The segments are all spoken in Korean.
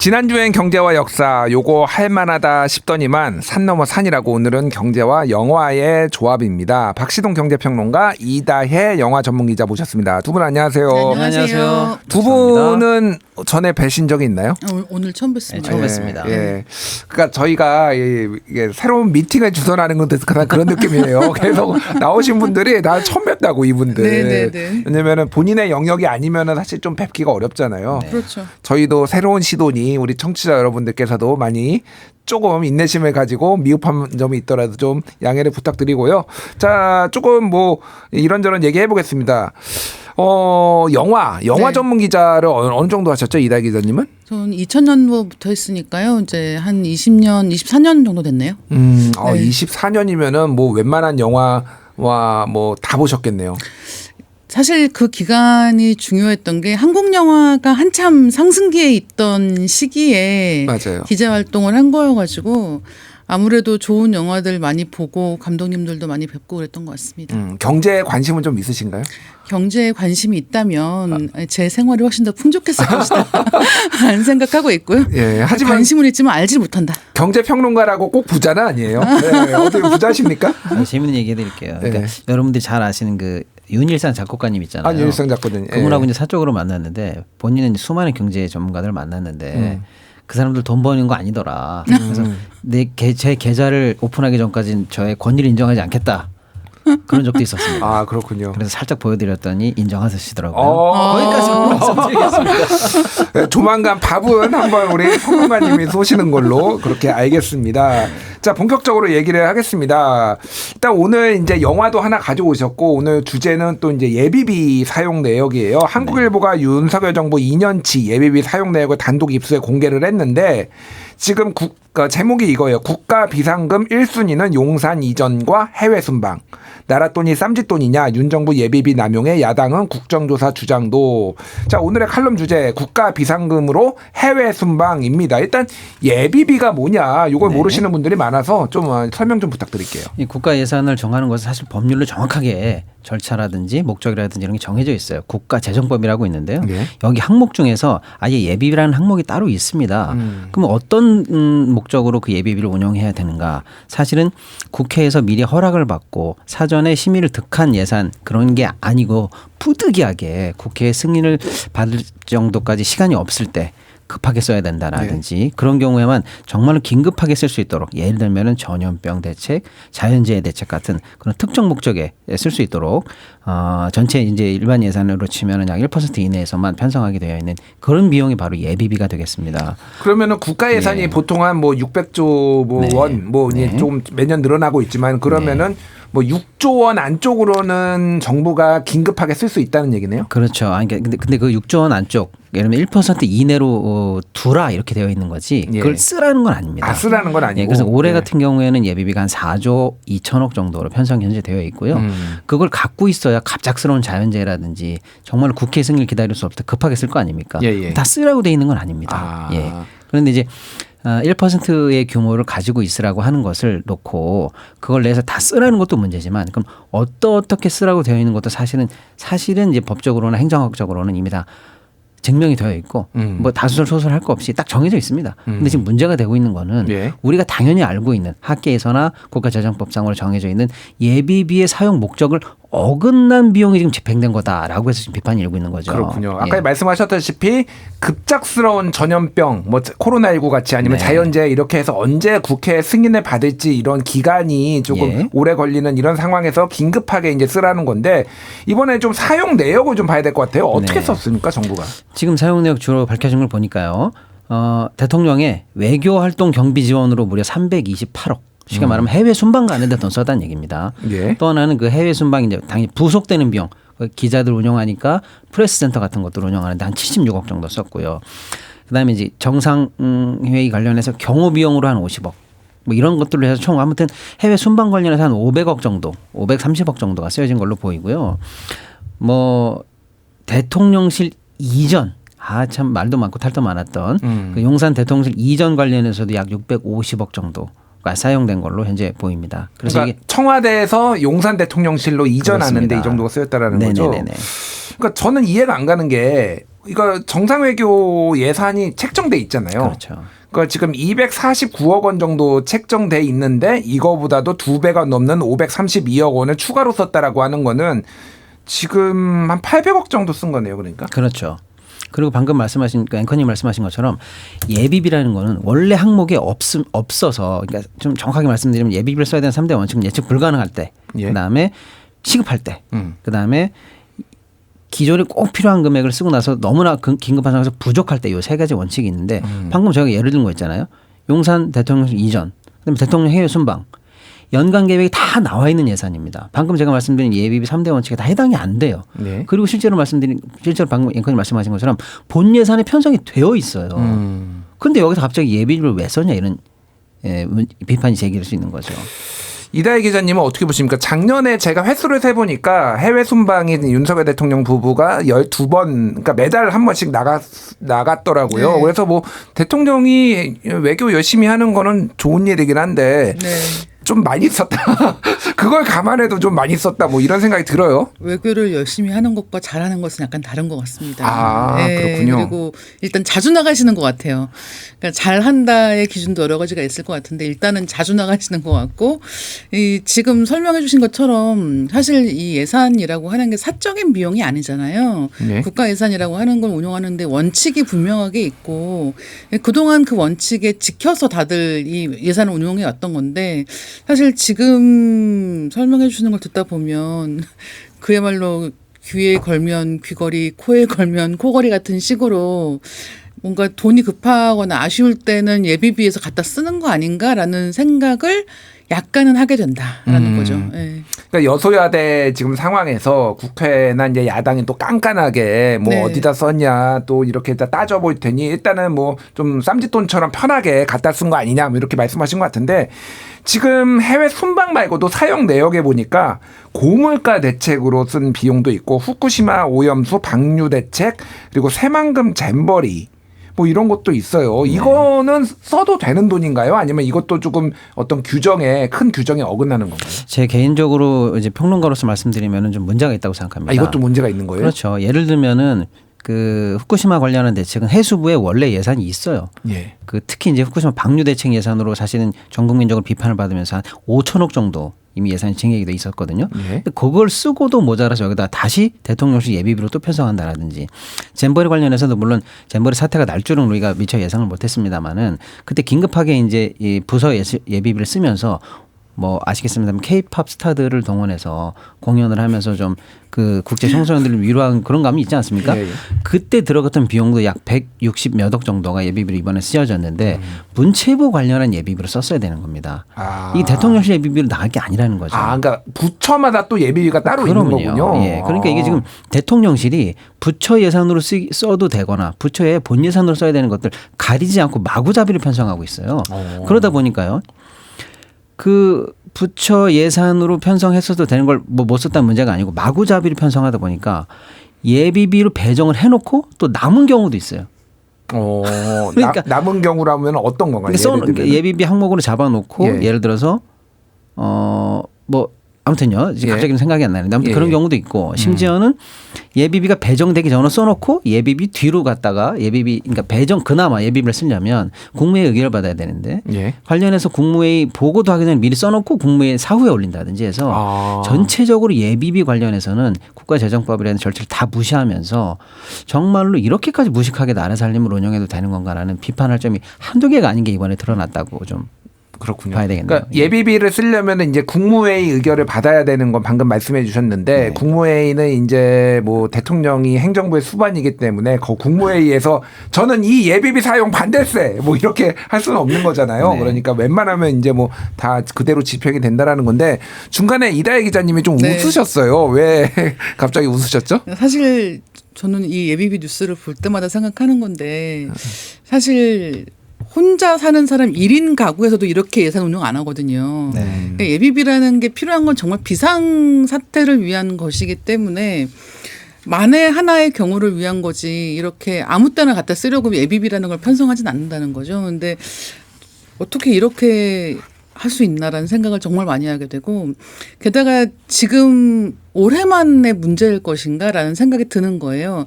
지난주엔 경제와 역사 요거 할만하다 싶더니만 산 넘어 산이라고 오늘은 경제와 영화의 조합입니다. 박시동 경제평론가, 이다혜 영화 전문기자 모셨습니다. 두 분 안녕하세요. 네, 안녕하세요. 두 분은 전에 뵈신 적이 있나요? 오늘 처음 뵀습니다. 네, 처음 뵀습니다. 예. 그러니까 저희가 이게 새로운 미팅을 주선하는 건 그런 느낌이에요. 계속 나오신 분들이 다 처음 뵙다고 이분들. 네네네. 왜냐면은 본인의 영역이 아니면은 사실 좀 뵙기가 어렵잖아요. 네. 그렇죠. 저희도 새로운 시도니 우리 청취자 여러분들께서도 많이 조금 인내심을 가지고 미흡한 점이 있더라도 좀 양해를 부탁드리고요. 자, 조금 뭐 이런저런 얘기해 보겠습니다. 영화 네. 전문 기자를 어느 정도 하셨죠, 이다혜 기자님은? 전 2000년도부터 했으니까요. 이제 한 20년, 24년 정도 됐네요. 네. 24년이면은 뭐 웬만한 영화와 뭐 다 보셨겠네요. 사실 그 기간이 중요했던 게 한국 영화가 한참 상승기에 있던 시기에 맞아요. 기자 활동을 한 거여가지고 아무래도 좋은 영화들 많이 보고 감독님들도 많이 뵙고 그랬던 것 같습니다. 경제에 관심은 좀 있으신가요? 경제에 관심이 있다면 제 생활이 훨씬 더 풍족했을 것이다 라는 생각하고 있고요. 예, 하지만 관심은 있지만 알지 못한다. 경제평론가라고 꼭 부자는 아니에요. 네, 어떻게 부자십니까? 재밌는 얘기 해드릴게요. 그러니까 네. 여러분들이 잘 아시는 그 윤일상 작곡가님 있잖아요. 윤일상 작곡가님. 그분하고 이제 사적으로 만났는데 본인은 수많은 경제 전문가들을 만났는데 그 사람들 돈 버는 거 아니더라. 그래서 제 계좌를 오픈하기 전까지는 저의 권위를 인정하지 않겠다. 그런 적도 있었습니다. 아, 그렇군요. 그래서 살짝 보여드렸더니 인정하시더라고요. 거기까지 말씀드리겠습니다. 조만간 밥은 한번 우리 평론가님이 쏘시는 걸로 그렇게 알겠습니다. 자, 본격적으로 얘기를 하겠습니다. 일단 오늘 이제 영화도 하나 가져오셨고 오늘 주제는 또 이제 예비비 사용 내역이에요. 한국일보가 윤석열 정부 2년치 예비비 사용 내역을 단독 입수해 공개를 했는데 지금 제목이 이거예요. 국가 비상금 1순위는 용산 이전과 해외 순방. 나라 돈이 쌈짓돈이냐 윤 정부 예비비 남용에 야당은 국정조사 주장도. 자, 오늘의 칼럼 주제 국가 비상금으로 해외 순방입니다. 일단 예비비가 뭐냐 이걸 모르시는 분들이 많아서 좀 설명 좀 부탁드릴게요. 이 국가 예산을 정하는 것은 사실 법률로 정확하게 절차라든지 목적이라든지 이런 게 정해져 있어요. 국가재정법이라고 있는데요. 네. 여기 항목 중에서 아예 예비비라는 항목이 따로 있습니다. 그럼 어떤 목적으로 그 예비비를 운영해야 되는가? 사실은 국회에서 미리 허락을 받고 사전에 심의를 득한 예산 그런 게 아니고 부득이하게 국회의 승인을 받을 정도까지 시간이 없을 때 급하게 써야 된다라든지 그런 경우에만 정말로 긴급하게 쓸 수 있도록 예를 들면은 전염병 대책, 자연재해 대책 같은 그런 특정 목적에 쓸 수 있도록 전체 이제 일반 예산으로 치면은 약 1% 이내에서만 편성하게 되어 있는 그런 비용이 바로 예비비가 되겠습니다. 그러면은 국가 예산이 보통 한 뭐 600조 원 좀 매년 늘어나고 있지만 그러면은 뭐 6조 원 안쪽으로는 정부가 긴급하게 쓸 수 있다는 얘기네요. 그렇죠. 아니 근데 그 6조 원 안쪽 예를 들면 1% 이내로 두라 이렇게 되어 있는 거지 그걸 쓰라는 건 아닙니다. 쓰라는 건 아니고. 그래서 올해 같은 경우에는 예비비가 한 4조 2천억 정도로 편성 현재 되어 있고요. 그걸 갖고 있어야 갑작스러운 자연재해라든지 정말 국회 승인을 기다릴 수 없다 급하게 쓸 거 아닙니까? 다 쓰라고 돼 있는 건 아닙니다. 그런데 이제 1%의 규모를 가지고 있으라고 하는 것을 놓고 그걸 내서 다 쓰라는 것도 문제지만 그럼 어떻게 쓰라고 되어 있는 것도 사실은 이제 법적으로나 행정학적으로는 이미 다 증명이 되어 있고 뭐 다수설 소설 할 거 없이 딱 정해져 있습니다. 근데 지금 문제가 되고 있는 거는 우리가 당연히 알고 있는 학계에서나 국가재정법상으로 정해져 있는 예비비의 사용 목적을 어긋난 비용이 지금 집행된 거다라고 해서 지금 비판이 일고 있는 거죠. 그렇군요. 아까 말씀하셨다시피 급작스러운 전염병, 뭐 코로나19 같이 아니면 자연재해 이렇게 해서 언제 국회 승인을 받을지 이런 기간이 조금 오래 걸리는 이런 상황에서 긴급하게 이제 쓰라는 건데 이번에 좀 사용 내역을 좀 봐야 될 것 같아요. 어떻게 썼습니까, 정부가? 지금 사용 내역 주로 밝혀진 걸 보니까요. 대통령의 외교활동 경비 지원으로 무려 328억. 쉽게 말하면 해외 순방 가는 데 돈 썼다는 얘기입니다. 또 하나는 그 해외 순방 이제 당연히 부속되는 비용, 기자들 운영하니까 프레스센터 같은 것들 운영하는데 한 76억 정도 썼고요. 그다음에 이제 정상회의 관련해서 경호 비용으로 한 50억. 뭐 이런 것들로 해서 총 아무튼 해외 순방 관련해서 한 500억 정도, 530억 정도가 쓰여진 걸로 보이고요. 뭐 대통령실 이전 참 말도 많고 탈도 많았던 그 용산 대통령실 이전 관련해서도 약 650억 정도가 사용된 걸로 현재 보입니다. 그래서 그러니까 이게 청와대에서 용산 대통령실로 이전하는데 이 정도가 쓰였다라는 거죠. 네네네. 그러니까 저는 이해가 안 가는 게 이거 정상외교 예산이 책정돼 있잖아요. 그렇죠. 그러니까 지금 249억 원 정도 책정돼 있는데 이거보다도 2배가 넘는 532억 원을 추가로 썼다라고 하는 거는 지금 한 800억 정도 쓴 거네요. 그러니까. 그렇죠. 그리고 방금 말씀하신 앵커님 말씀하신 것처럼 예비비라는 거는 원래 항목에 없어서 그러니까 좀 정확하게 말씀드리면 예비비를 써야 되는 3대 원칙은 예측 불가능할 때, 그다음에 시급할 때, 그다음에 기존에 꼭 필요한 금액을 쓰고 나서 너무나 긴급한 상황에서 부족할 때 이 세 가지 원칙이 있는데 방금 제가 예를 든 거 있잖아요. 용산 대통령실 이전, 그다음에 대통령 해외 순방. 연간 계획이 다 나와 있는 예산입니다. 방금 제가 말씀드린 예비비 3대 원칙에 다 해당이 안 돼요. 네. 그리고 실제로 방금 앵커님 말씀하신 것처럼 본 예산에 편성이 되어 있어요. 그런데 여기서 갑자기 예비비를 왜 썼냐 이런 비판이 제기될 수 있는 거죠. 이다혜 기자님은 어떻게 보십니까? 작년에 제가 횟수를 세보니까 해외 순방인 윤석열 대통령 부부가 12번, 그러니까 매달 한 번씩 나갔더라고요. 네. 그래서 뭐 대통령이 외교 열심히 하는 거는 좋은 일이긴 한데 네. 좀 많이 썼다. 그걸 감안해도 좀 많이 썼다. 뭐 이런 생각이 들어요. 외교를 열심히 하는 것과 잘하는 것은 약간 다른 것 같습니다. 아, 네. 그렇군요. 그리고 일단 자주 나가시는 것 같아요. 그러니까 잘한다의 기준도 여러 가지가 있을 것 같은데 일단은 자주 나가시는 것 같고 지금 설명해 주신 것처럼 사실 이 예산이라고 하는 게 사적인 비용이 아니잖아요. 네. 국가 예산이라고 하는 걸 운영하는데 원칙이 분명하게 있고 그동안 그 원칙에 지켜서 다들 이 예산을 운영해 왔던 건데 사실 지금 설명해 주시는 걸 듣다 보면 그야말로 귀에 걸면 귀걸이, 코에 걸면 코걸이 같은 식으로 뭔가 돈이 급하거나 아쉬울 때는 예비비에서 갖다 쓰는 거 아닌가라는 생각을 약간은 하게 된다라는 거죠. 네. 그러니까 여소야대 지금 상황에서 국회나 이제 야당이 또 깐깐하게 뭐 네. 어디다 썼냐 또 이렇게 다 따져볼 테니 일단은 뭐 좀 쌈짓돈처럼 편하게 갖다 쓴 거 아니냐 뭐 이렇게 말씀하신 것 같은데 지금 해외 순방 말고도 사용 내역에 보니까 고물가 대책으로 쓴 비용도 있고 후쿠시마 오염수 방류 대책 그리고 새만금 잼버리 뭐 이런 것도 있어요. 네. 이거는 써도 되는 돈인가요? 아니면 이것도 조금 어떤 큰 규정에 어긋나는 건가요? 제 개인적으로 이제 평론가로서 말씀드리면은 좀 문제가 있다고 생각합니다. 아, 이것도 문제가 있는 거예요? 그렇죠. 예를 들면은 그 후쿠시마 관련한 대책은 해수부에 원래 예산이 있어요. 예. 그 특히 이제 후쿠시마 방류 대책 예산으로 사실은 전 국민적으로 비판을 받으면서 한 5천억 정도 이미 예산이 증액이 돼 있었거든요. 예. 그걸 쓰고도 모자라서 여기다 다시 대통령실 예비비로 또 편성한다라든지 잼버리 관련해서도 물론 잼버리 사태가 날 줄은 우리가 미처 예상을 못했습니다만은 그때 긴급하게 이제 이 부서 예비비를 쓰면서 뭐 아시겠습니다만 K-팝 스타들을 동원해서 공연을 하면서 좀 그 국제 청소년들을 위로하는 그런 감이 있지 않습니까? 예, 예. 그때 들어갔던 비용도 약 160 몇 억 정도가 예비비로 이번에 쓰여졌는데 문체부 관련한 예비비로 썼어야 되는 겁니다. 아. 이 대통령실 예비비로 나갈 게 아니라는 거죠. 아, 그러니까 부처마다 또 예비비가 따로 있는 거군요. 예, 그러니까 이게 지금 대통령실이 부처 예산으로 써도 되거나 부처의 본 예산으로 써야 되는 것들 가리지 않고 마구잡이로 편성하고 있어요. 그러다 보니까요. 그 부처 예산으로 편성했어도 되는 걸 뭐 못 썼다는 문제가 아니고 마구잡이로 편성하다 보니까 예비비로 배정을 해놓고 또 남은 경우도 있어요. 그러니까 남은 경우라면 어떤 건가요? 그러니까 예비비 항목으로 잡아놓고 예를 들어서 뭐 아무튼요. 갑자기 생각이 안 나는데 아무튼 그런 경우도 있고 심지어는 예비비가 배정되기 전에 써놓고 예비비 뒤로 갔다가 예비비 그러니까 그나마 예비비를 쓰려면 국무회의 의결을 받아야 되는데 관련해서 국무회의 보고도 하기 전에 미리 써놓고 국무회의 사후에 올린다든지 해서 전체적으로 예비비 관련해서는 국가재정법이라는 절차를 다 무시하면서 정말로 이렇게까지 무식하게 나라 살림을 운영해도 되는 건가라는 비판할 점이 한두 개가 아닌 게 이번에 드러났다고 좀 그렇군요. 봐야 되겠네요. 그러니까 예비비를 쓰려면 이제 국무회의 의결을 받아야 되는 건 방금 말씀해 주셨는데 국무회의는 이제 뭐 대통령이 행정부의 수반이기 때문에 국무회의에서 저는 이 예비비 사용 반대세 뭐 이렇게 할 수는 없는 거잖아요. 그러니까 웬만하면 이제 뭐 다 그대로 집행이 된다라는 건데 중간에 이다혜 기자님이 좀 웃으셨어요. 왜 갑자기 웃으셨죠? 사실 저는 이 예비비 뉴스를 볼 때마다 생각하는 건데 사실 혼자 사는 사람 1인 가구에서도 이렇게 예산 운영 안 하거든요. 그러니까 예비비라는 게 필요한 건 정말 비상사태를 위한 것이기 때문에 만에 하나의 경우를 위한 거지 이렇게 아무 때나 갖다 쓰려고 예비비라는 걸 편성하진 않는다는 거죠. 그런데 어떻게 이렇게 할 수 있나라는 생각을 정말 많이 하게 되고 게다가 지금 올해만의 문제일 것인가라는 생각이 드는 거예요.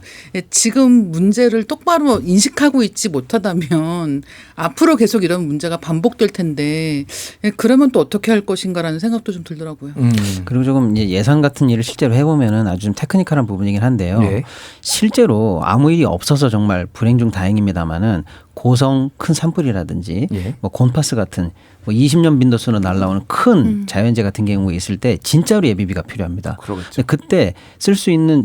지금 문제를 똑바로 인식하고 있지 못하다면 앞으로 계속 이런 문제가 반복될 텐데 그러면 또 어떻게 할 것인가라는 생각도 좀 들더라고요. 그리고 조금 이제 예산 같은 일을 실제로 해보면은 아주 좀 테크니컬한 부분이긴 한데요. 네. 실제로 아무 일이 없어서 정말 불행 중 다행입니다만은 고성 큰 산불이라든지 예. 뭐 곤파스 같은 뭐 20년 빈도수로 날라오는 큰 자연재 같은 경우가 있을 때 진짜로 예비비가 필요합니다. 그러겠죠. 그때 쓸 수 있는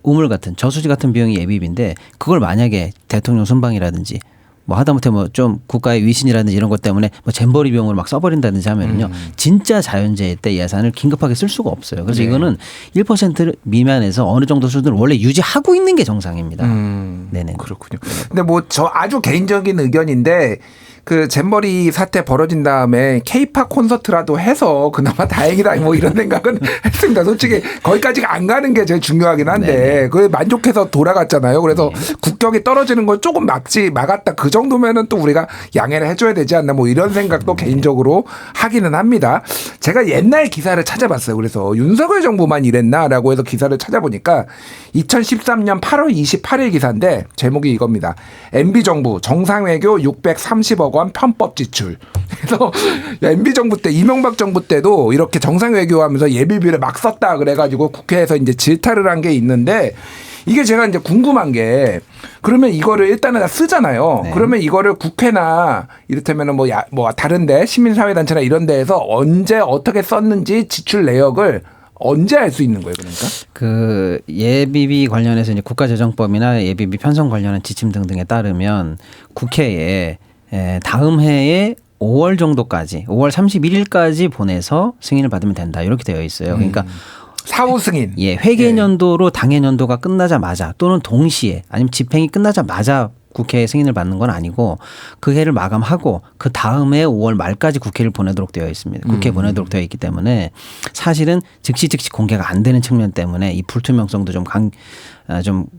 우물 같은 저수지 같은 비용이 예비비인데 그걸 만약에 대통령 순방이라든지 뭐 하다못해 뭐 좀 국가의 위신이라든지 이런 것 때문에 뭐 잼버리 비용으로 막 써버린다든지 하면은요 진짜 자연재해 때 예산을 긴급하게 쓸 수가 없어요. 그래서 네. 이거는 1% 미만에서 어느 정도 수준을 원래 유지하고 있는 게 정상입니다. 네네. 그렇군요. 근데 뭐 저 아주 개인적인 의견인데 그 잼버리 사태 벌어진 다음에 케이팝 콘서트라도 해서 그나마 다행이다 뭐 이런 생각은 했습니다. 솔직히 거기까지가 안 가는 게 제일 중요하긴 한데 그게 만족해서 돌아갔잖아요. 그래서 국격이 떨어지는 걸 조금 막았다 그 정도면은 또 우리가 양해를 해줘야 되지 않나 뭐 이런 생각도 개인적으로 하기는 합니다. 제가 옛날 기사를 찾아봤어요. 그래서 윤석열 정부만 이랬나라고 해서 기사를 찾아보니까 2013년 8월 28일 기사인데 제목이 이겁니다. MB 정부 정상외교 630억 원 편법 지출. 그래서 MB 정부 때 이명박 정부 때도 이렇게 정상외교하면서 예비비를 막 썼다 그래가지고 국회에서 이제 질타를 한 게 있는데 이게 제가 이제 궁금한 게 그러면 이거를 일단은 다 쓰잖아요. 네. 그러면 이거를 국회나 이를테면은 뭐 다른데 시민사회단체나 이런 데에서 언제 어떻게 썼는지 지출 내역을 언제 알 수 있는 거예요, 그러니까? 그 예비비 관련해서 이제 국가재정법이나 예비비 편성 관련한 지침 등등에 따르면 국회에 다음 해에 5월 정도까지 5월 31일까지 보내서 승인을 받으면 된다 이렇게 되어 있어요. 그러니까 사후 승인. 예, 회계년도로 당해년도가 끝나자마자 또는 동시에 아니면 집행이 끝나자마자 국회에 승인을 받는 건 아니고 그 해를 마감하고 그 다음에 5월 말까지 국회를 보내도록 되어 있습니다. 국회에 보내도록 되어 있기 때문에 사실은 즉시 공개가 안 되는 측면 때문에 이 불투명성도 좀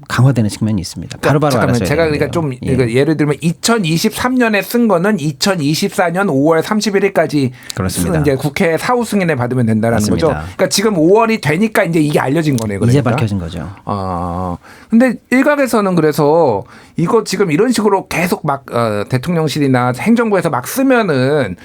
강화되는 측면이 있습니다. 바로바로 잠깐만 알았어야 제가 되는데요. 그러니까 좀 예를 들면 2023년에 쓴 거는 2024년 5월 31일까지 그렇습니다. 이제 국회 사후 승인을 받으면 된다라는 맞습니다. 거죠. 그러니까 지금 5월이 되니까 이제 이게 알려진 거네요. 그러니까. 이제 밝혀진 거죠. 근데 일각에서는 그래서 이거 지금 이런 식으로 계속 막 대통령실이나 행정부에서 막 쓰면은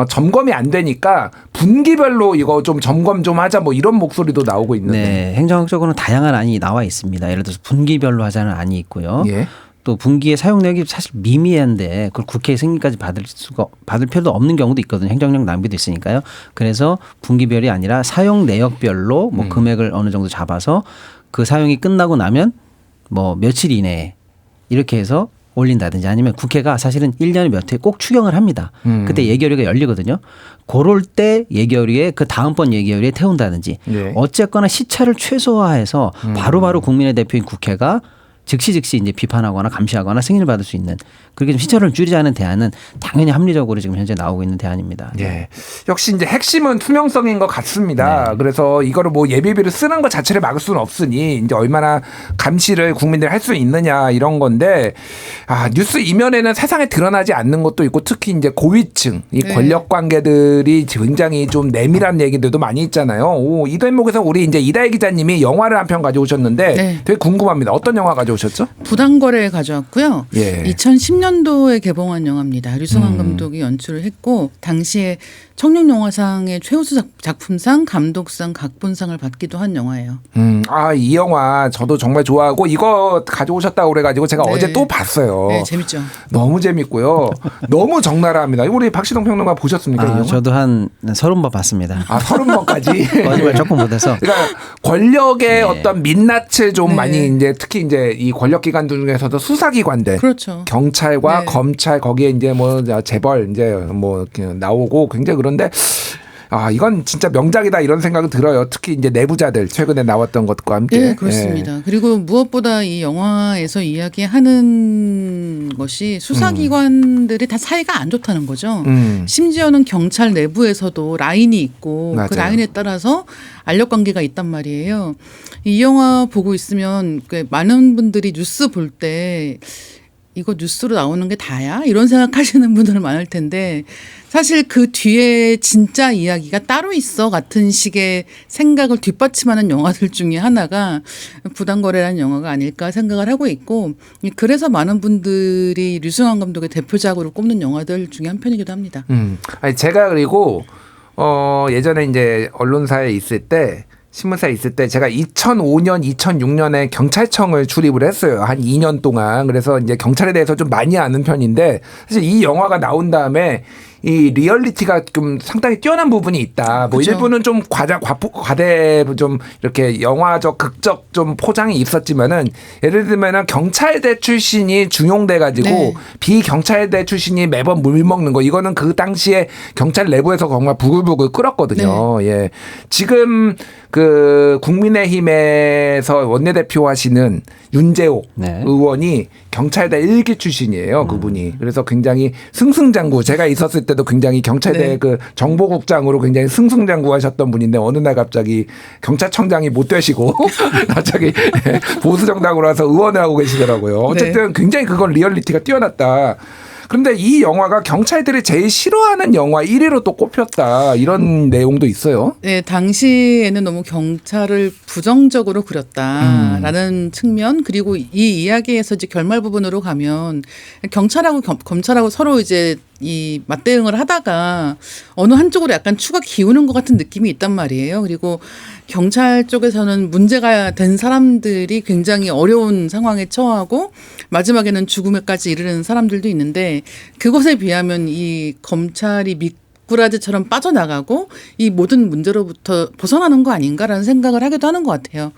점검이 안 되니까 분기별로 이거 좀 점검 좀 하자 뭐 이런 목소리도 나오고 있는데. 네, 행정학적으로는 다양한 안이 나와 있습니다. 예를 들어서 분기별로 하자는 안이 있고요. 예. 또 분기의 사용 내역이 사실 미미한데 그걸 국회 승인까지 받을 필요도 없는 경우도 있거든요. 행정력 낭비도 있으니까요. 그래서 분기별이 아니라 사용 내역별로 뭐 금액을 어느 정도 잡아서 그 사용이 끝나고 나면 뭐 며칠 이내에 이렇게 해서 올린다든지 아니면 국회가 사실은 1년에 몇 회 꼭 추경을 합니다. 그때 예결위가 열리거든요. 그럴 때 예결위에 그 다음번 예결위에 태운다든지 네. 어쨌거나 시차를 최소화해서 바로바로 국민의 대표인 국회가 즉시 이제 비판하거나 감시하거나 승인을 받을 수 있는 그렇게 좀 시차를 줄이자는 대안은 당연히 합리적으로 지금 현재 나오고 있는 대안입니다. 예. 역시 이제 핵심은 투명성인 것 같습니다. 네. 그래서 이거를 뭐 예비비를 쓰는 것 자체를 막을 수는 없으니 이제 얼마나 감시를 국민들이 할 수 있느냐 이런 건데 뉴스 이면에는 세상에 드러나지 않는 것도 있고 특히 이제 고위층 이 네. 권력 관계들이 굉장히 좀 내밀한 얘기들도 많이 있잖아요. 이 대목에서 우리 이제 이다혜 기자님이 영화를 한 편 가져오셨는데 네. 되게 궁금합니다. 어떤 영화 가져오셨죠? 부당거래 가져왔고요. 예. 2010년도에 개봉한 영화입니다. 류승환 감독이 연출을 했고 당시에 청룡영화상의 최우수 작품상, 감독상, 각본상을 받기도 한 영화예요. 이 영화 저도 정말 좋아하고 이거 가져오셨다고 그래가지고 제가 네. 어제 또 봤어요. 네, 재밌죠. 너무 재밌고요. 너무 적나라합니다. 우리 박시동 평론가 보셨습니까? 이 영화? 저도 한 30번 봤습니다. 30번까지. 거짓말 조금 못해서. 그러니까 권력의 어떤 민낯을 좀 네. 많이 이제 특히 이제 이 권력기관들 중에서도 수사기관들, 그렇죠. 경찰과 네. 검찰 거기에 이제 뭐 재벌 이제 뭐 이렇게 나오고 굉장히 그런데. 이건 진짜 명작이다 이런 생각이 들어요. 특히 이제 내부자들 최근에 나왔던 것과 함께. 네, 그렇습니다. 그리고 무엇보다 이 영화에서 이야기하는 것이 수사기관들이 다 사이가 안 좋다는 거죠. 심지어는 경찰 내부에서도 라인이 있고 맞아요. 그 라인에 따라서 알력관계가 있단 말이에요. 이 영화 보고 있으면 꽤 많은 분들이 뉴스 볼 때 이거 뉴스로 나오는 게 다야? 이런 생각하시는 분들은 많을 텐데 사실 그 뒤에 진짜 이야기가 따로 있어 같은 식의 생각을 뒷받침하는 영화들 중에 하나가 부당거래라는 영화가 아닐까 생각을 하고 있고 그래서 많은 분들이 류승환 감독의 대표작으로 꼽는 영화들 중에 한 편이기도 합니다. 아니 제가 그리고 예전에 이제 언론사에 있을 때 신문사에 있을 때 제가 2005년, 2006년에 경찰청을 출입을 했어요. 한 2년 동안. 그래서 이제 경찰에 대해서 좀 많이 아는 편인데 사실 이 영화가 나온 다음에 이 리얼리티가 좀 상당히 뛰어난 부분이 있다. 뭐 그렇죠. 일부는 좀 과대 좀 이렇게 영화적 극적 좀 포장이 있었지만은 예를 들면은 경찰대 출신이 중용돼 가지고 네. 비경찰대 출신이 매번 물 먹는 거 이거는 그 당시에 경찰 내부에서 정말 부글부글 끓었거든요. 예. 지금 그 국민의힘에서 원내대표 하시는 윤재옥 네. 의원이 경찰대 1기 출신이에요. 그분이. 그래서 굉장히 승승장구 제가 있었을 때도 굉장히 경찰대 네. 그 정보국장으로 굉장히 승승장구하셨던 분인데 어느 날 갑자기 경찰청장이 못 되시고 갑자기 보수 정당으로 와서 의원을 하고 계시더라고요. 어쨌든 굉장히 그건 리얼리티가 뛰어났다. 그런데 이 영화가 경찰들이 제일 싫어하는 영화 1위로 또 꼽혔다. 이런 내용도 있어요. 네, 당시에는 너무 경찰을 부정적으로 그렸다라는 측면 그리고 이 이야기에서 이제 결말 부분으로 가면 경찰하고 검찰하고 서로 이제 이 맞대응을 하다가 어느 한쪽으로 약간 추가 기우는 것 같은 느낌이 있단 말이에요. 그리고 경찰 쪽에서는 문제가 된 사람들이 굉장히 어려운 상황에 처하고 마지막에는 죽음에까지 이르는 사람들도 있는데 그것에 비하면 이 검찰이 미꾸라지처럼 빠져나가고 이 모든 문제로부터 벗어나는 거 아닌가라는 생각을 하기도 하는 것 같아요.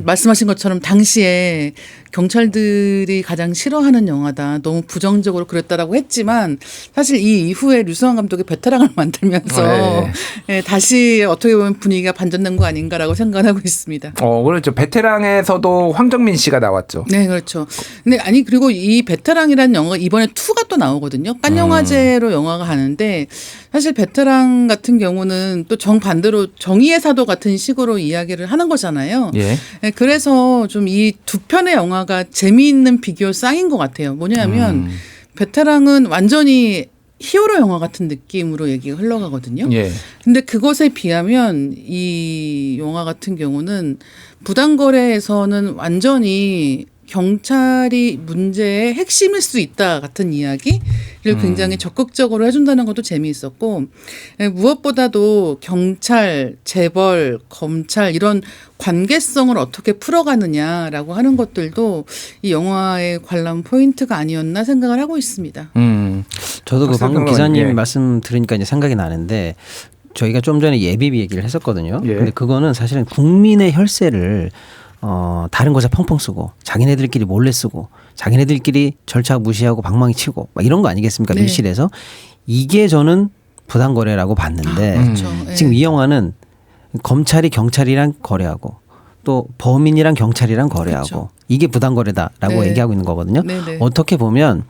말씀하신 것처럼 당시에 경찰들이 가장 싫어하는 영화다. 너무 부정적으로 그랬다라고 했지만 사실 이 이후에 류승환 감독이 베테랑을 만들면서 예, 다시 어떻게 보면 분위기가 반전된 거 아닌가라고 생각을 하고 있습니다. 그렇죠. 베테랑에서도 황정민 씨가 나왔죠. 네, 그렇죠. 근데 아니 그리고 이 베테랑이라는 영화가 이번에 2가 또 나오거든요. 칸 영화제로 영화가 가는데 사실 베테랑 같은 경우는 또 정반대로 정의의 사도 같은 식으로 이야기를 하는 거잖아요. 예. 네, 그래서 좀 이 두 편의 영화가 재미있는 비교 쌍인 것 같아요. 뭐냐면 베테랑은 완전히 히어로 영화 같은 느낌으로 얘기가 흘러가거든요. 예. 근데 그것에 비하면 이 영화 같은 경우는 부당거래에서는 완전히 경찰이 문제의 핵심일 수 있다 같은 이야기를 굉장히 적극적으로 해준다는 것도 재미있었고 무엇보다도 경찰, 재벌, 검찰 이런 관계성을 어떻게 풀어가느냐라고 하는 것들도 이 영화의 관람 포인트가 아니었나 생각을 하고 있습니다. 저도 그 방금 그건, 기자님 예. 말씀 들으니까 이제 생각이 나는데 저희가 좀 전에 예비비 얘기를 했었거든요. 예. 근데 그거는 사실은 국민의 혈세를 다른 곳에 펑펑 쓰고 자기네들끼리 몰래 쓰고 자기네들끼리 절차 무시하고 방망이 치고 막 이런 거 아니겠습니까? 네. 밀실에서 이게 저는 부당거래라고 봤는데 그렇죠. 지금 이 영화는 검찰이 경찰이랑 거래하고 또 범인이랑 경찰이랑 거래하고 그렇죠. 이게 부당거래다라고 네. 얘기하고 있는 거거든요. 네네. 어떻게 보면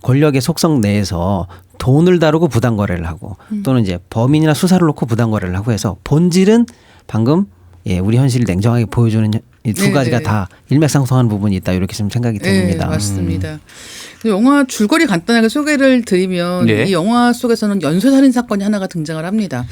권력의 속성 내에서 돈을 다루고 부당거래를 하고 또는 이제 범인이나 수사를 놓고 부당거래를 하고 해서 본질은 방금 우리 현실을 냉정하게 보여주는 이 두 네네. 가지가 다 일맥상통하는 부분이 있다 이렇게 좀 생각이 듭니다. 네, 맞습니다. 영화 줄거리 간단하게 소개를 드리면 네. 이 영화 속에서는 연쇄살인 사건이 하나가 등장을 합니다.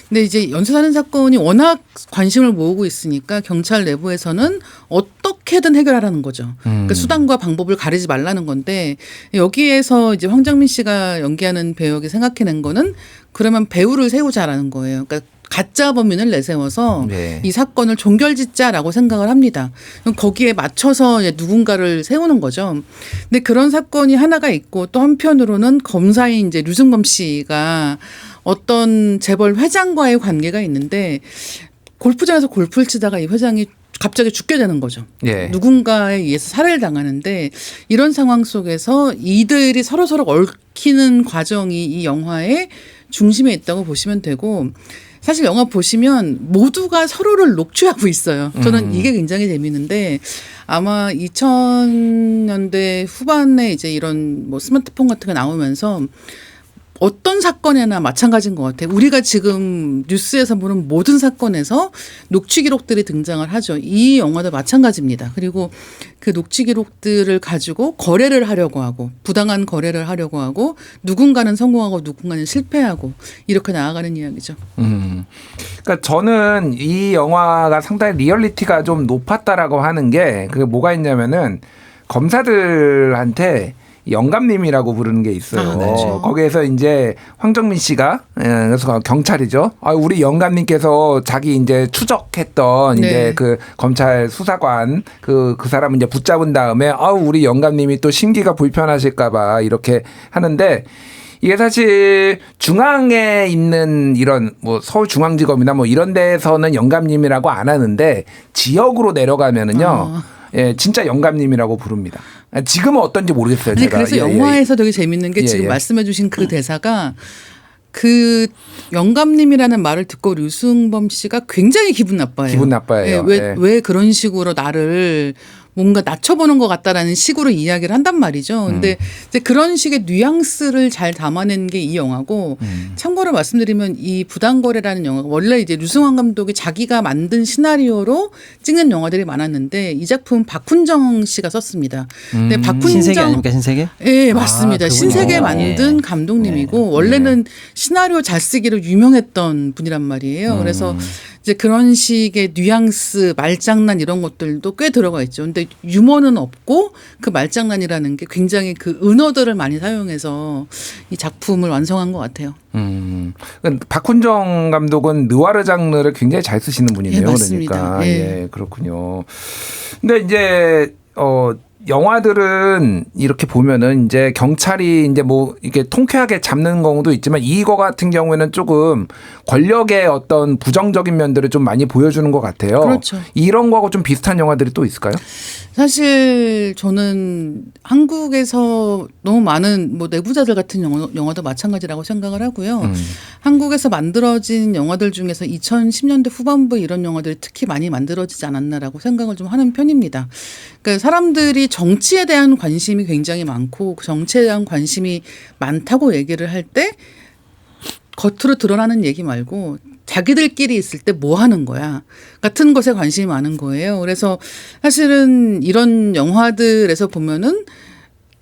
근데 이제 연쇄살인 사건이 워낙 관심을 모으고 있으니까 경찰 내부에서는 어떻게든 해결하라는 거죠. 그러니까 수단과 방법을 가리지 말라는 건데 여기에서 이제 황정민 씨가 연기하는 배역이 생각해낸 거는 그러면 배우를 세우자라는 거예요. 그러니까 가짜 범인을 내세워서 네. 이 사건을 종결짓자라고 생각을 합니다. 그럼 거기에 맞춰서 이제 누군가를 세우는 거죠. 근데 그런 사건이 하나가 있고 또 한편으로는 검사인 이제 류승범 씨가 어떤 재벌 회장과의 관계가 있는데 골프장에서 골프를 치다가 이 회장이 갑자기 죽게 되는 거죠. 예. 누군가에 의해서 살해를 당하는데 이런 상황 속에서 이들이 서로서로 얽히는 과정이 이 영화의 중심에 있다고 보시면 되고 사실 영화 보시면 모두가 서로를 녹취하고 있어요. 저는 이게 굉장히 재미있는데 아마 2000년대 후반에 이제 이런 뭐 스마트폰 같은 게 나오면서 어떤 사건에나 마찬가지인 것 같아요. 우리가 지금 뉴스에서 보는 모든 사건에서 녹취 기록들이 등장을 하죠. 이 영화도 마찬가지입니다. 그리고 그 녹취 기록들을 가지고 거래를 하려고 하고 부당한 거래를 하려고 하고 누군가는 성공하고 누군가는 실패하고 이렇게 나아가는 이야기죠. 그러니까 저는 이 영화가 상당히 리얼리티가 좀 높았다라고 하는 게 그게 뭐가 있냐면은 검사들한테 영감님이라고 부르는 게 있어요. 네. 거기에서 이제 황정민 씨가 그래서 경찰이죠. 우리 영감님께서 자기 이제 추적했던 네. 이제 그 검찰 수사관 그 사람을 이제 붙잡은 다음에 우리 영감님이 또 심기가 불편하실까봐 이렇게 하는데 이게 사실 중앙에 있는 이런 뭐 서울중앙지검이나 뭐 이런 데서는 영감님이라고 안 하는데 지역으로 내려가면은요. 예, 진짜 영감님이라고 부릅니다. 지금은 어떤지 모르겠어요. 아니, 제가. 그래서 영화에서 되게 재밌는 게 지금 말씀해주신 그 대사가 그 영감님이라는 말을 듣고 류승범 씨가 굉장히 기분 나빠요. 기분 나빠요. 예, 왜 그런 식으로 나를 뭔가 낮춰보는 것 같다라는 식으로 이야기를 한단 말이죠. 근데 이제 그런 식의 뉘앙스를 잘 담아낸 게 이 영화고 참고로 말씀드리면 이 부당거래라는 영화가 원래 이제 류승환 감독이 자기가 만든 시나리오로 찍는 영화들이 많았는데 이 작품 박훈정 씨가 썼습니다. 근데 박훈정 신세계 아닙니까 신세계? 네 맞습니다. 신세계 만든 감독님이고 원래는 시나리오 잘 쓰기로 유명했던 분이란 말이에요. 그래서 이제 그런 식의 뉘앙스, 말장난 이런 것들도 꽤 들어가 있죠. 근데 유머는 없고 그 말장난이라는 게 굉장히 그 은어들을 많이 사용해서 이 작품을 완성한 것 같아요. 박훈정 감독은 느와르 장르를 굉장히 잘 쓰시는 분이네요. 예, 맞습니다. 그러니까 예. 예, 그렇군요. 근데 이제 영화들은 이렇게 보면은 이제 경찰이 이제 뭐 이렇게 통쾌하게 잡는 경우도 있지만 이거 같은 경우에는 조금 권력의 어떤 부정적인 면들을 좀 많이 보여주는 것 같아요. 그렇죠. 이런 거하고 좀 비슷한 영화들이 또 있을까요? 사실 저는 한국에서 너무 많은 뭐 내부자들 같은 영화도 마찬가지라고 생각을 하고요. 한국에서 만들어진 영화들 중에서 2010년대 후반부에 이런 영화들이 특히 많이 만들어지지 않았나라고 생각을 좀 하는 편입니다. 그러니까 사람들이 정치에 대한 관심이 굉장히 많고 그 정치에 대한 관심이 많다고 얘기를 할 때 겉으로 드러나는 얘기 말고 자기들끼리 있을 때 뭐 하는 거야 같은 것에 관심이 많은 거예요. 그래서 사실은 이런 영화들에서 보면은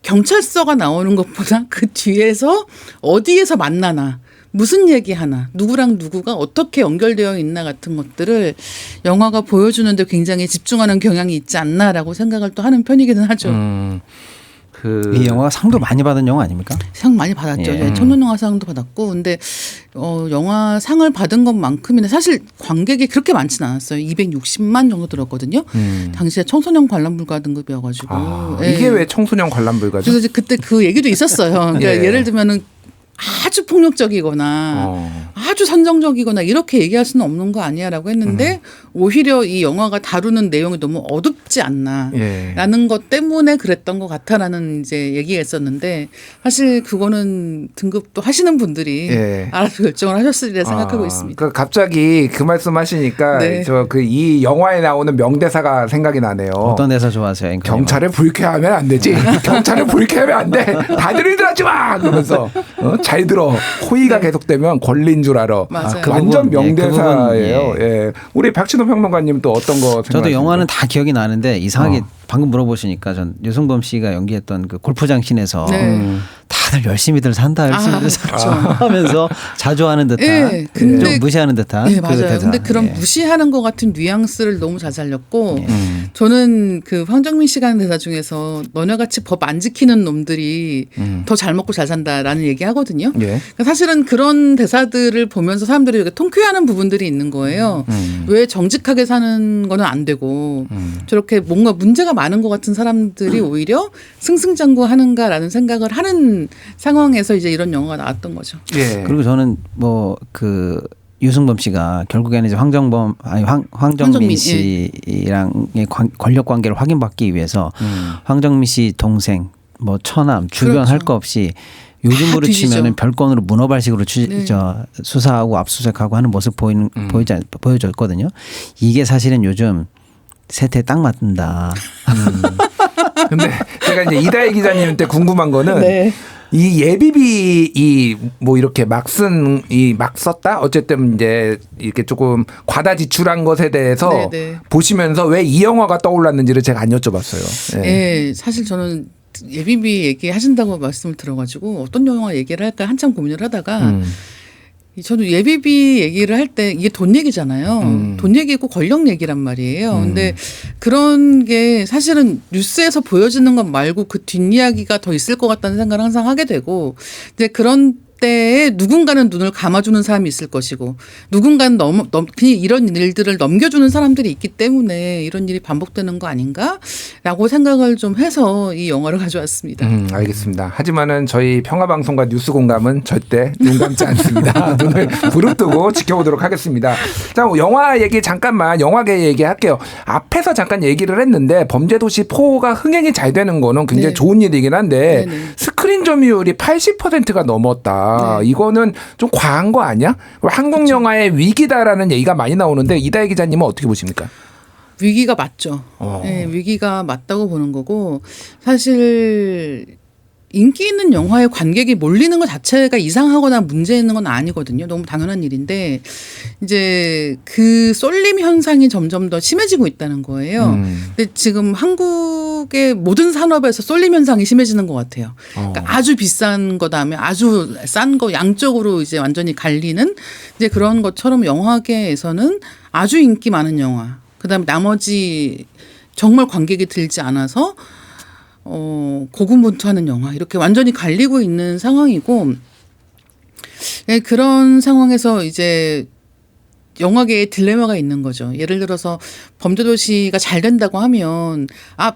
경찰서가 나오는 것보다 그 뒤에서 어디에서 만나나 무슨 얘기하나 누구랑 누구가 어떻게 연결되어 있나 같은 것들을 영화가 보여주는데 굉장히 집중하는 경향이 있지 않나라고 생각을 또 하는 편이기는 하죠. 이 영화가 상도 많이 받은 영화 아닙니까? 상 많이 받았죠. 예. 네, 청년영화상도 받았고, 근데 영화 상을 받은 것만큼이나 사실 관객이 그렇게 많지는 않았어요. 260만 정도 들었거든요. 당시에 청소년 관람 불가 등급이어가지고. 예. 이게 왜 청소년 관람 불가죠? 그래서 그때 그 얘기도 있었어요. 그러니까 예. 예를 들면은 아주 폭력적이거나 아주 선정적이거나 이렇게 얘기할 수는 없는 거 아니야라고 했는데 오히려 이 영화가 다루는 내용이 너무 어둡지 않나라는 것 때문에 그랬던 것 같아라는 이제 얘기가 있었는데 사실 그거는 등급도 하시는 분들이 알아서 결정을 하셨으리라 생각하고 있습니다. 그 갑자기 그 말씀하시니까 네. 저 그 이 영화에 나오는 명대사가 생각이 나네요. 어떤 대사 좋아하세요? 앵커님? 경찰을 불쾌하면 안 되지. 경찰을 불쾌하면 안 돼. 다들 일들하지 마. 그러면서 잘 들어. 호의가 계속되면 권리인 줄 알아. 맞아요. 그 완전 그 부분, 명대사예요. 예. 우리 박진호 평론가님 또 어떤 거 생각하십니까? 저도 영화는 다 기억이 나는데 이상하게 방금 물어보시니까 전 유승범 씨가 연기했던 그 골프장 씬에서 네. 다들 열심히들 산다 열심히들 산다 하면서 자주 하는 듯한 예, 근데 좀 무시하는 듯한 네, 그 맞아요. 대사. 근데 그런 예. 무시하는 것 같은 뉘앙스를 너무 잘 살렸고 저는 그 황정민 씨가 하는 대사 중에서 너네같이 법 안 지키는 놈들이 더 잘 먹고 잘 산다라는 얘기 하거든요. 예. 그러니까 사실은 그런 대사들을 보면서 사람들이 이렇게 통쾌해하는 부분들이 있는 거예요. 왜 정직하게 사는 거는 안 되고 저렇게 뭔가 문제가 많은 것 같은 사람들이 오히려 승승장구하는가라는 생각을 하는 상황에서 이제 이런 영화가 나왔던 거죠. 예. 그리고 저는 뭐 그 유승범 씨가 결국에는 이제 황정민 씨랑의 권력 관계를 확인받기 위해서 황정민 씨 동생 뭐 처남 주변 그렇죠. 할 거 없이 요즘으로 치면은 별건으로 문어발식으로 수사하고 압수수색하고 하는 모습 보여줬거든요. 이게 사실은 요즘 세태에 딱 맞는다. 근데 제가 이제 이다혜 기자님 때 궁금한 거는 네. 이 예비비 뭐 이렇게 막 썼다 어쨌든 이제 이렇게 조금 과다 지출한 것에 대해서 네네. 보시면서 왜 이 영화가 떠올랐는지를 제가 안 여쭤봤어요. 네, 사실 저는 예비비 얘기하신다고 말씀을 들어가지고 어떤 영화 얘기를 할까 한참 고민을 하다가 저도 예비비 얘기를 할 때 이게 돈 얘기잖아요. 돈 얘기고 권력 얘기란 말이에요. 근데 그런 게 사실은 뉴스에서 보여지는 것 말고 그 뒷이야기가 더 있을 것 같다는 생각을 항상 하게 되고 이제 그런 때에 누군가는 눈을 감아주는 사람이 있을 것이고 누군가는 그냥 이런 일들을 넘겨주는 사람들이 있기 때문에 이런 일이 반복되는 거 아닌가라고 생각을 좀 해서 이 영화를 가져왔습니다. 알겠습니다. 하지만은 저희 평화방송과 뉴스공감은 절대 눈 감지 않습니다. 눈을 부릅뜨고 지켜보도록 하겠습니다. 자, 영화 얘기 잠깐만 영화계 얘기할게요. 앞에서 잠깐 얘기를 했는데 범죄도시 4가 흥행이 잘 되는 거는 굉장히 네. 좋은 일이긴 한데 네네. 스크린 점유율이 80%가 넘었다. 네. 이거는 좀 과한 거 아니야? 한국 영화의 위기다라는 얘기가 많이 나오는데 이다혜 기자님은 어떻게 보십니까? 위기가 맞죠. 네, 위기가 맞다고 보는 거고 사실 인기 있는 영화에 관객이 몰리는 것 자체가 이상하거나 문제 있는 건 아니거든요. 너무 당연한 일인데 이제 그 쏠림 현상이 점점 더 심해지고 있다는 거예요. 근데 지금 한국의 모든 산업에서 쏠림 현상이 심해지는 것 같아요. 그러니까 아주 비싼 거 다음에 아주 싼 거 양쪽으로 이제 완전히 갈리는 이제 그런 것처럼 영화계에서는 아주 인기 많은 영화, 그다음에 나머지 정말 관객이 들지 않아서 고군분투하는 영화 이렇게 완전히 갈리고 있는 상황이고 네, 그런 상황에서 이제 영화계에 딜레마가 있는 거죠. 예를 들어서 범죄도시가 잘 된다고 하면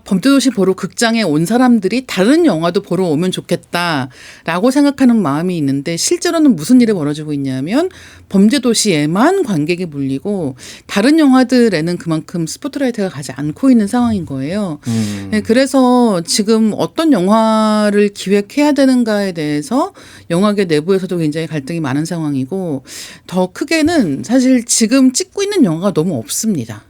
범죄도시 보러 극장에 온 사람들이 다른 영화도 보러 오면 좋겠다라고 생각하는 마음이 있는데 실제로는 무슨 일이 벌어지고 있냐면 범죄도시에만 관객이 몰리고 다른 영화들에는 그만큼 스포트라이트가 가지 않고 있는 상황인 거예요. 네, 그래서 지금 어떤 영화를 기획해야 되는가에 대해서 영화계 내부에서도 굉장히 갈등이 많은 상황이고 더 크게는 사실 지금 찍고 있는 영화가 너무 없습니다.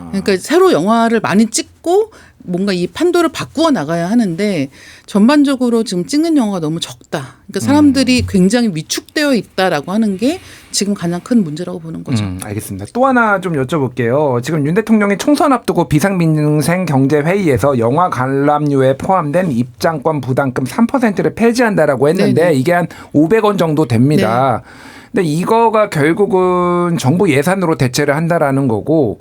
그러니까 새로 영화를 많이 찍고 뭔가 이 판도를 바꾸어 나가야 하는데 전반적으로 지금 찍는 영화가 너무 적다. 그러니까 사람들이 굉장히 위축되어 있다라고 하는 게 지금 가장 큰 문제라고 보는 거죠. 알겠습니다. 또 하나 좀 여쭤볼게요. 지금 윤 대통령이 총선 앞두고 비상민생 경제회의에서 영화 관람료에 포함된 입장권 부담금 3%를 폐지한다라고 했는데 네네. 이게 한 500원 정도 됩니다. 근데 이거가 결국은 정부 예산으로 대체를 한다라는 거고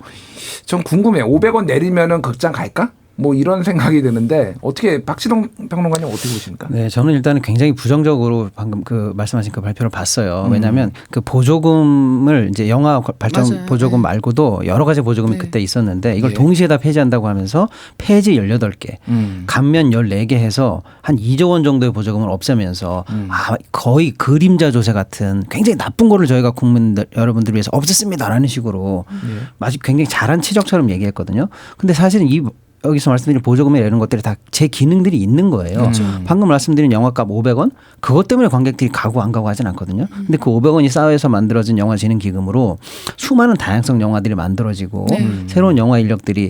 전 궁금해요. 500원 내리면은 극장 갈까? 뭐 이런 생각이 드는데 어떻게 박시동 평론가님 어떻게 보십니까? 네, 저는 일단은 굉장히 부정적으로 방금 그 말씀하신 그 발표를 봤어요. 왜냐하면 그 보조금을 이제 영화 발전 맞아요. 보조금 네. 말고도 여러 가지 보조금이 네. 그때 있었는데 이걸 예. 동시에 다 폐지한다고 하면서 폐지 18개, 감면 14개 해서 한 2조 원 정도의 보조금을 없애면서 거의 그림자 조세 같은 굉장히 나쁜 거를 저희가 국민들 여러분들 위해서 없앴습니다라는 식으로 마치 굉장히 잘한 치적처럼 얘기했거든요. 근데 사실은 여기서 말씀드린 보조금이 이런 것들이 다 제 기능들이 있는 거예요. 방금 말씀드린 영화값 500원 그것 때문에 관객들이 가고 안 가고 하진 않거든요. 근데 그 500원이 쌓여서 만들어진 영화진흥기금으로 수많은 다양성 영화들이 만들어지고 새로운 영화 인력들이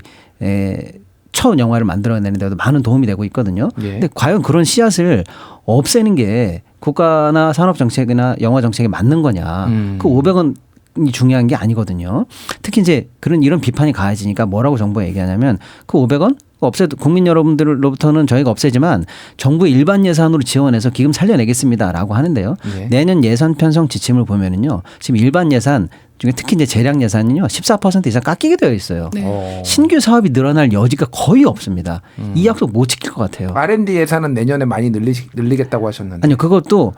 첫 영화를 만들어내는 데도 많은 도움이 되고 있거든요. 근데 과연 그런 씨앗을 없애는 게 국가나 산업정책이나 영화정책에 맞는 거냐. 그 500원 이 중요한 게 아니거든요. 특히 이제 이런 비판이 가해지니까 뭐라고 정부가 얘기하냐면 그 500원 없애도 국민 여러분들로부터는 저희가 없애지만 정부 일반 예산으로 지원해서 기금 살려내겠습니다라고 하는데요. 내년 예산 편성 지침을 보면은요. 지금 일반 예산 중에 특히 이제 재량 예산은요 14% 이상 깎이게 되어 있어요. 신규 사업이 늘어날 여지가 거의 없습니다. 이 약속 못 지킬 것 같아요. R&D 예산은 내년에 많이 늘리겠다고 하셨는데. 아니요, 그것도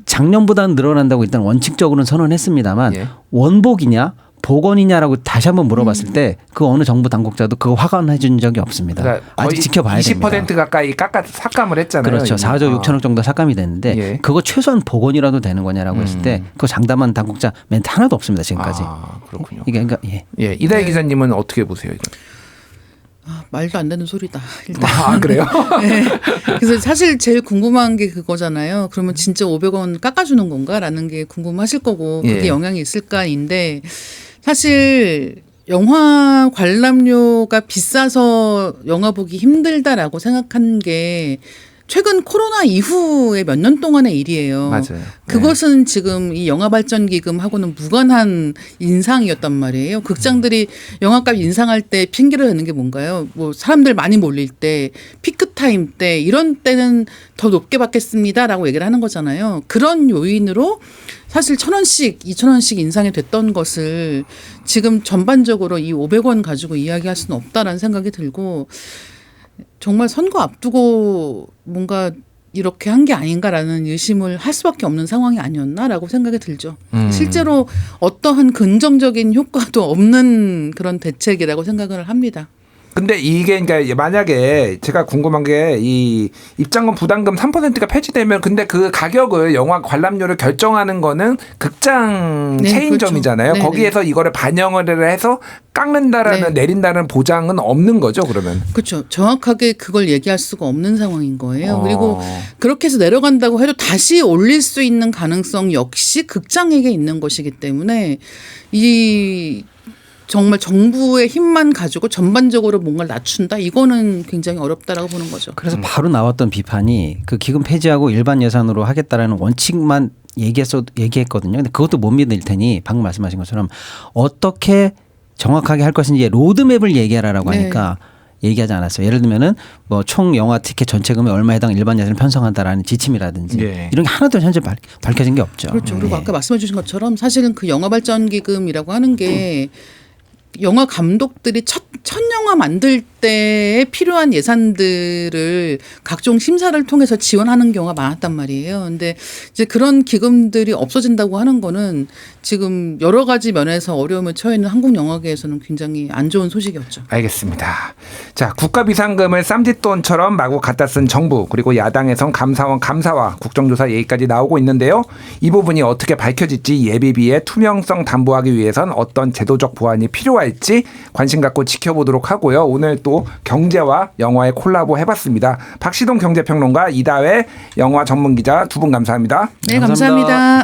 작년보다는 늘어난다고 일단 원칙적으로는 선언했습니다만 원복이냐 복원이냐라고 다시 한번 물어봤을 때 그 어느 정부 당국자도 그거 확언해 준 적이 없습니다. 그러니까 아직 지켜봐야 20% 됩니다. 가까이 삭감을 했잖아요. 그렇죠. 4조 6천억 정도 삭감이 됐는데 그거 최소한 복원이라도 되는 거냐라고 했을 때 그거 장담한 당국자 멘트 하나도 없습니다. 지금까지. 그렇군요. 이게 그러니까 이다혜 기자님은 어떻게 보세요? 이거? 말도 안 되는 소리다. 일단. 그래요? 네. 그래서 사실 제일 궁금한 게 그거잖아요. 그러면 진짜 500원 깎아주는 건가라는 게 궁금하실 거고 그게 영향이 있을까인데 사실 영화 관람료가 비싸서 영화 보기 힘들다라고 생각한 게 최근 코로나 이후에 몇 년 동안의 일이에요. 맞아요. 그것은 지금 이 영화발전기금하고는 무관한 인상이었단 말이에요. 극장들이 영화값 인상할 때 핑계를 대는 게 뭔가요? 뭐 사람들 많이 몰릴 때, 피크 타임 때 이런 때는 더 높게 받겠습니다라고 얘기를 하는 거잖아요. 그런 요인으로 사실 1,000원씩, 2,000원씩 인상이 됐던 것을 지금 전반적으로 이 500원 가지고 이야기할 수는 없다라는 생각이 들고 정말 선거 앞두고 뭔가 이렇게 한 게 아닌가라는 의심을 할 수밖에 없는 상황이 아니었나라고 생각이 들죠. 실제로 어떠한 긍정적인 효과도 없는 그런 대책이라고 생각을 합니다. 근데 이게 그러니까 만약에 제가 궁금한 게 이 입장권 부담금 3%가 폐지되면 근데 그 가격을 영화 관람료를 결정하는 거는 극장 네, 체인점이잖아요. 그렇죠. 거기에서 이거를 반영을 해서 깎는다라는 내린다는 보장은 없는 거죠, 그러면. 그렇죠. 정확하게 그걸 얘기할 수가 없는 상황인 거예요. 그리고 그렇게 해서 내려간다고 해도 다시 올릴 수 있는 가능성 역시 극장에게 있는 것이기 때문에 이 정말 정부의 힘만 가지고 전반적으로 뭔가를 낮춘다? 이거는 굉장히 어렵다라고 보는 거죠. 그래서 바로 나왔던 비판이 그 기금 폐지하고 일반 예산으로 하겠다라는 원칙만 얘기했거든요. 근데 그것도 못 믿을 테니 방금 말씀하신 것처럼 어떻게 정확하게 할 것인지 로드맵을 얘기하라라고 하니까 얘기하지 않았어요. 예를 들면은 뭐 총 영화 티켓 전체 금액 얼마에 해당 일반 예산을 편성한다라는 지침이라든지 이런 게 하나도 현재 밝혀진 게 없죠. 그렇죠. 그리고 아까 말씀해 주신 것처럼 사실은 그 영화발전기금이라고 하는 게 영화 감독들이 첫 영화 만들 때에 필요한 예산들을 각종 심사를 통해서 지원하는 경우가 많았단 말이에요. 근데 이제 그런 기금들이 없어진다고 하는 거는 지금 여러 가지 면에서 어려움을 처해 있는 한국 영화계에서는 굉장히 안 좋은 소식이었죠. 알겠습니다. 자, 국가 비상금을 쌈짓돈처럼 마구 갖다 쓴 정부 그리고 야당에선 감사원 감사와 국정조사 얘기까지 나오고 있는데요. 이 부분이 어떻게 밝혀질지 예비비의 투명성 담보하기 위해선 어떤 제도적 보완이 필요할지 관심 갖고 지켜보도록 하고요. 오늘 또 경제와 영화의 콜라보 해봤습니다. 박시동 경제평론가, 이다혜 영화 전문기자 두 분 감사합니다. 네, 감사합니다.